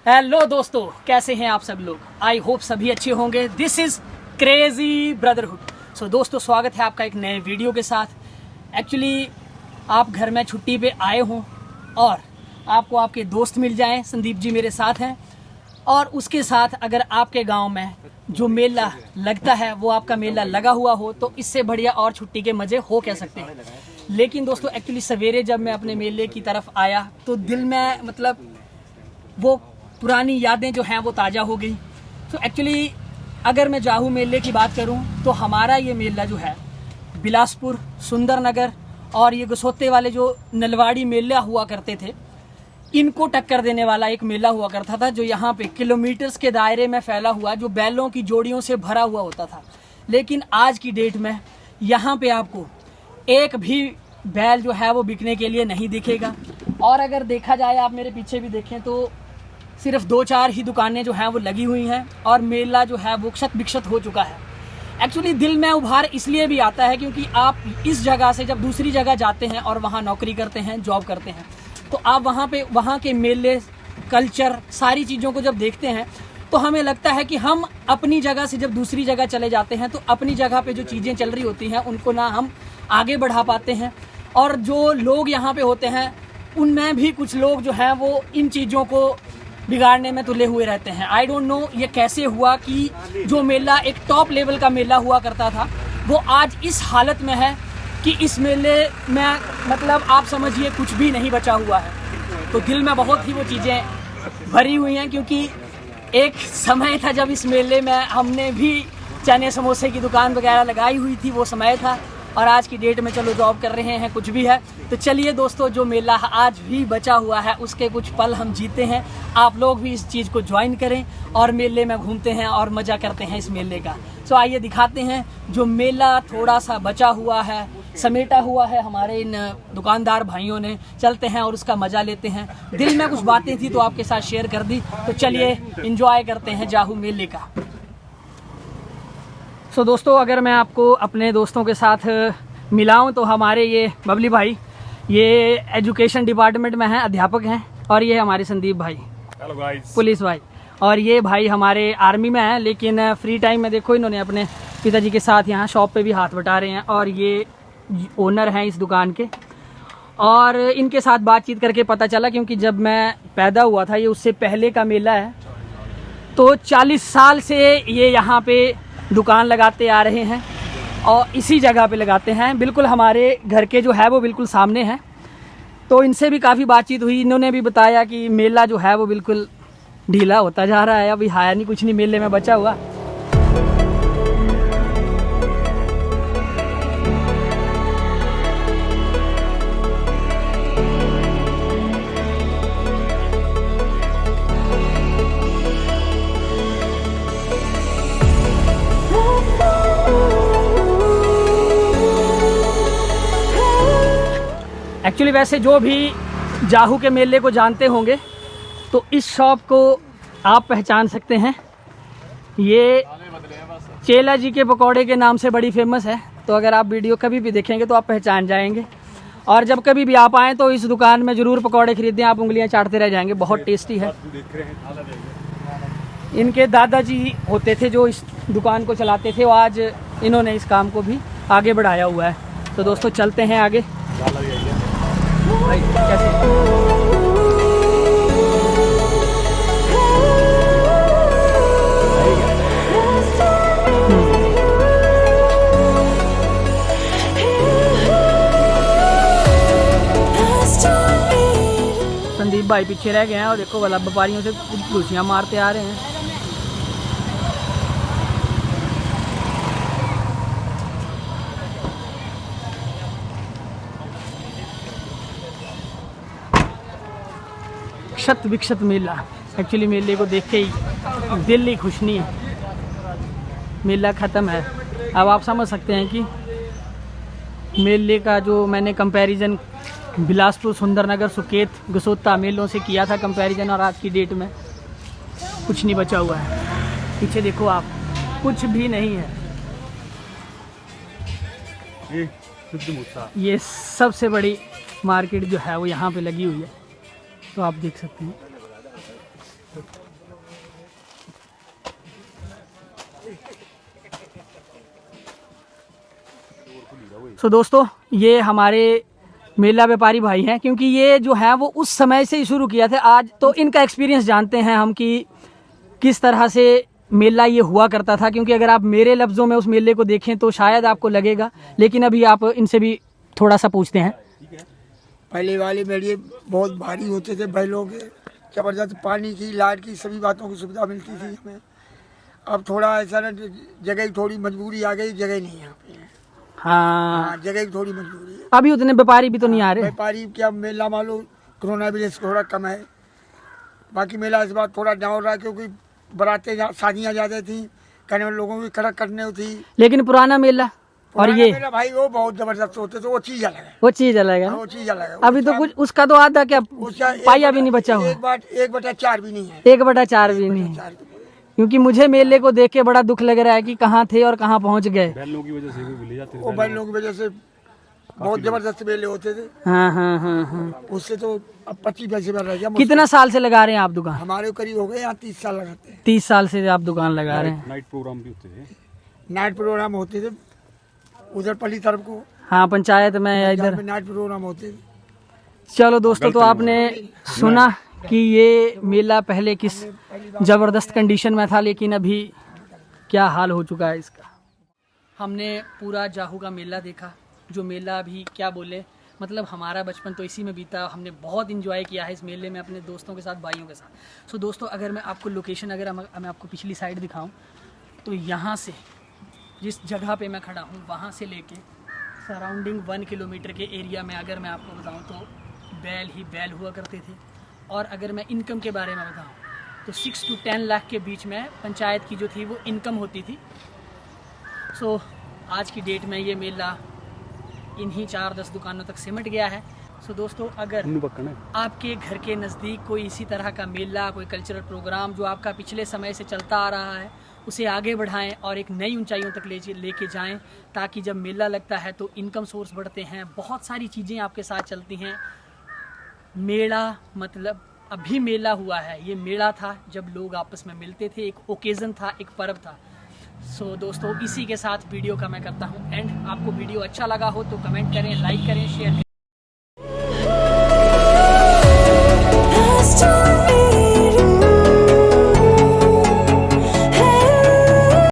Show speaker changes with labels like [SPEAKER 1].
[SPEAKER 1] Hello दोस्तों, कैसे हैं आप सब लोग। आई होप सभी अच्छे होंगे। This is crazy brotherhood. So दोस्तों, स्वागत है आपका एक नए वीडियो के साथ। एक्चुअली आप घर में छुट्टी पे आए हों और आपको आपके दोस्त मिल जाएं, संदीप जी मेरे साथ हैं, और उसके साथ अगर आपके गांव में जो मेला लगता है वो आपका मेला लगा हुआ हो, तो इससे बढ़िया और छुट्टी के मज़े हो कह सकते हैं। लेकिन दोस्तों, एक्चुअली सवेरे जब मैं अपने मेले की तरफ आया तो दिल में मतलब वो पुरानी यादें जो हैं वो ताज़ा हो गई। तो एक्चुअली अगर मैं जाहू मेले की बात करूं तो हमारा ये मेला जो है बिलासपुर, सुंदरनगर और ये गसोते वाले जो नलवाड़ी मेला हुआ करते थे, इनको टक्कर देने वाला एक मेला हुआ करता था, जो यहाँ पे किलोमीटर्स के दायरे में फैला हुआ, जो बैलों की जोड़ियों से भरा हुआ होता था। लेकिन आज की डेट में यहाँ पे आपको एक भी बैल जो है वो बिकने के लिए नहीं दिखेगा। और अगर देखा जाए, आप मेरे पीछे भी देखें तो सिर्फ 2-4 ही दुकानें जो हैं वो लगी हुई हैं और मेला जो है वो क्षत विक्षत हो चुका है। एक्चुअली दिल में उभार इसलिए भी आता है क्योंकि आप इस जगह से जब दूसरी जगह जाते हैं और वहाँ नौकरी करते हैं, जॉब करते हैं, तो आप वहाँ के मेले, कल्चर, सारी चीज़ों को जब देखते हैं तो हमें लगता है कि हम अपनी जगह से जब दूसरी जगह चले जाते हैं तो अपनी जगह पे जो चीज़ें चल रही होती हैं उनको ना हम आगे बढ़ा पाते हैं, और जो लोग यहाँ पे होते हैं उनमें भी कुछ लोग जो हैं वो इन चीज़ों को बिगाड़ने में तुले हुए रहते हैं। आई डोंट नो ये कैसे हुआ कि जो मेला एक टॉप लेवल का मेला हुआ करता था वो आज इस हालत में है कि इस मेले में मतलब आप समझिए कुछ भी नहीं बचा हुआ है। तो दिल में बहुत ही वो चीज़ें भरी हुई हैं, क्योंकि एक समय था जब इस मेले में हमने भी चने समोसे की दुकान वगैरह लगाई हुई थी, वो समय था। और आज की डेट में चलो जॉब कर रहे हैं, कुछ भी है। तो चलिए दोस्तों, जो मेला आज भी बचा हुआ है उसके कुछ पल हम जीते हैं। आप लोग भी इस चीज़ को ज्वाइन करें और मेले में घूमते हैं और मज़ा करते हैं इस मेले का। सो आइए दिखाते हैं जो मेला थोड़ा सा बचा हुआ है, समेटा हुआ है हमारे इन दुकानदार भाइयों ने। चलते हैं और उसका मज़ा लेते हैं। दिल में कुछ बातें थी तो आपके साथ शेयर कर दी। तो चलिए इंजॉय करते हैं जाहू मेले का। सो दोस्तों, अगर मैं आपको अपने दोस्तों के साथ मिलाऊं तो हमारे ये बबली भाई, ये एजुकेशन डिपार्टमेंट में हैं, अध्यापक हैं, और ये हमारे संदीप भाई,
[SPEAKER 2] हेलो गाइस,
[SPEAKER 1] पुलिस भाई, और ये भाई हमारे आर्मी में हैं, लेकिन फ्री टाइम में देखो इन्होंने अपने पिताजी के साथ यहाँ शॉप पे भी हाथ बटा रहे हैं। और ये ओनर हैं इस दुकान के। और इनके साथ बातचीत करके पता चला, क्योंकि जब मैं पैदा हुआ था ये उससे पहले का मेला है, तो 40 साल से ये यहाँ पे दुकान लगाते आ रहे हैं और इसी जगह पे लगाते हैं। बिल्कुल हमारे घर के जो है वो बिल्कुल सामने है। तो इनसे भी काफ़ी बातचीत हुई। इन्होंने भी बताया कि मेला जो है वो बिल्कुल ढीला होता जा रहा है, अभी हाया नहीं, कुछ नहीं मेले में बचा हुआ। एक्चुअली वैसे जो भी जाहू के मेले को जानते होंगे तो इस शॉप को आप पहचान सकते हैं। ये चेला जी के पकौड़े के नाम से बड़ी फेमस है। तो अगर आप वीडियो कभी भी देखेंगे तो आप पहचान जाएंगे। और जब कभी भी आप आएँ तो इस दुकान में ज़रूर पकौड़े खरीदें, आप उंगलियां चाटते रह जाएंगे, बहुत टेस्टी है। इनके दादाजी होते थे जो इस दुकान को चलाते थे, वो आज इन्होंने इस काम को भी आगे बढ़ाया हुआ है। तो दोस्तों चलते हैं आगे। भाई कैसे संदीप भाई पीछे रह गए हैं और देखो वाला व्यापारियों से घुसियाँ मारते आ रहे हैं। क्षत विक्षत मेला। एक्चुअली मेले को देख के ही दिल ही खुश नहीं है। मेला ख़त्म है। अब आप समझ सकते हैं कि मेले का जो मैंने कंपैरिजन बिलासपुर, सुंदरनगर, सुकेत, गसोता मेलों से किया था कंपैरिजन, और आज की डेट में कुछ नहीं बचा हुआ है। पीछे देखो आप, कुछ भी नहीं है। ये सबसे बड़ी मार्केट जो है वो यहाँ पे लगी हुई है, तो आप देख सकते हैं। सो दोस्तों, ये हमारे मेला व्यापारी भाई हैं, क्योंकि ये जो है वो उस समय से ही शुरू किया था। आज तो इनका एक्सपीरियंस जानते हैं हम कि किस तरह से मेला ये हुआ करता था, क्योंकि अगर आप मेरे लफ्ज़ों में उस मेले को देखें तो शायद आपको लगेगा, लेकिन अभी आप इनसे भी थोड़ा सा पूछते हैं।
[SPEAKER 2] पहले वाले मेले बहुत भारी होते थे, बैलों के जबरदस्त पानी की, लाइट की, सभी बातों की सुविधा मिलती थी हमें। अब थोड़ा ऐसा ना, जगह की थोड़ी मजबूरी आ गई, जगह नहीं है यहाँ पे।
[SPEAKER 1] हाँ,
[SPEAKER 2] जगह की थोड़ी मजबूरी है।
[SPEAKER 1] अभी उतने व्यापारी भी तो नहीं आ रहे।
[SPEAKER 2] व्यापारी क्या, मेला मान लो कोरोना वजह थोड़ा कम है, बाकी मेला इस बार थोड़ा डाउन रहा, क्योंकि बरातें शादियाँ ज़्यादा थी, करने वाले लोगों की खड़क करने थी।
[SPEAKER 1] लेकिन पुराना मेला और ये
[SPEAKER 2] मेला भाई वो बहुत जबरदस्त होते थे, वो चीज़ अलग है,
[SPEAKER 1] वो चीज़ अलग है।
[SPEAKER 2] वो चीज़ अलग है।
[SPEAKER 1] अभी तो कुछ उसका तो आधा क्या पाया भी नहीं बचा हुआ,
[SPEAKER 2] 1/4 भी नहीं है,
[SPEAKER 1] 1/4 भी नहीं है। क्योंकि मुझे मेले को देख के बड़ा दुख लग रहा है कि कहाँ थे और कहाँ पहुँच गए।
[SPEAKER 2] बैलों की वजह से वो बैलों की वजह से बहुत जबरदस्त मेले होते थे।
[SPEAKER 1] हाँ हाँ हाँ हाँ।
[SPEAKER 2] उससे तो अब 25 पैसे में रह गया।
[SPEAKER 1] कितना साल से लगा रहे हैं आप दुकान?
[SPEAKER 2] हमारे करीब हो गए यहाँ 30 साल लगाते हैं।
[SPEAKER 1] 30 साल से आप दुकान लगा रहे हैं।
[SPEAKER 3] नाइट प्रोग्राम भी होते थे।
[SPEAKER 2] नाइट प्रोग्राम होते थे उधर पल्ली तरफ को।
[SPEAKER 1] हाँ, पंचायत में या इधर
[SPEAKER 2] नाइट प्रोग्राम होते थे।
[SPEAKER 1] चलो दोस्तों, तो आपने सुना कि ये मेला पहले किस ज़बरदस्त कंडीशन में था, लेकिन अभी क्या हाल हो चुका है इसका। हमने पूरा जाहू का मेला देखा, जो मेला अभी क्या बोले, मतलब हमारा बचपन तो इसी में बीता। हमने बहुत इंजॉय किया है इस मेले में अपने दोस्तों के साथ, भाइयों के साथ। सो दोस्तों, अगर मैं आपको लोकेशन, अगर मैं आपको पिछली साइड दिखाऊं, तो यहाँ से जिस जगह पे मैं खड़ा हूँ वहाँ से लेके सराउंडिंग 1 किलोमीटर के एरिया में अगर मैं आपको बताऊँ तो बैल ही बैल हुआ करते थे। और अगर मैं इनकम के बारे में बताऊँ तो 6 से 10 लाख के बीच में पंचायत की जो थी वो इनकम होती थी। सो आज की डेट में ये मेला इन्हीं 4-10 दुकानों तक सिमट गया है। सो दोस्तों, अगर आपके घर के नज़दीक कोई इसी तरह का मेला, कोई कल्चरल प्रोग्राम जो आपका पिछले समय से चलता आ रहा है, उसे आगे बढ़ाएं और एक नई ऊंचाइयों तक लेके जाएं, ताकि जब मेला लगता है तो इनकम सोर्स बढ़ते हैं, बहुत सारी चीज़ें आपके साथ चलती हैं। मेला मतलब अभी मेला हुआ है, ये मेला था जब लोग आपस में मिलते थे, एक ओकेज़न था, एक पर्व था। सो दोस्तों, इसी के साथ वीडियो का मैं करता हूँ एंड। आपको वीडियो अच्छा लगा हो तो कमेंट करें, लाइक करें, शेयर करें।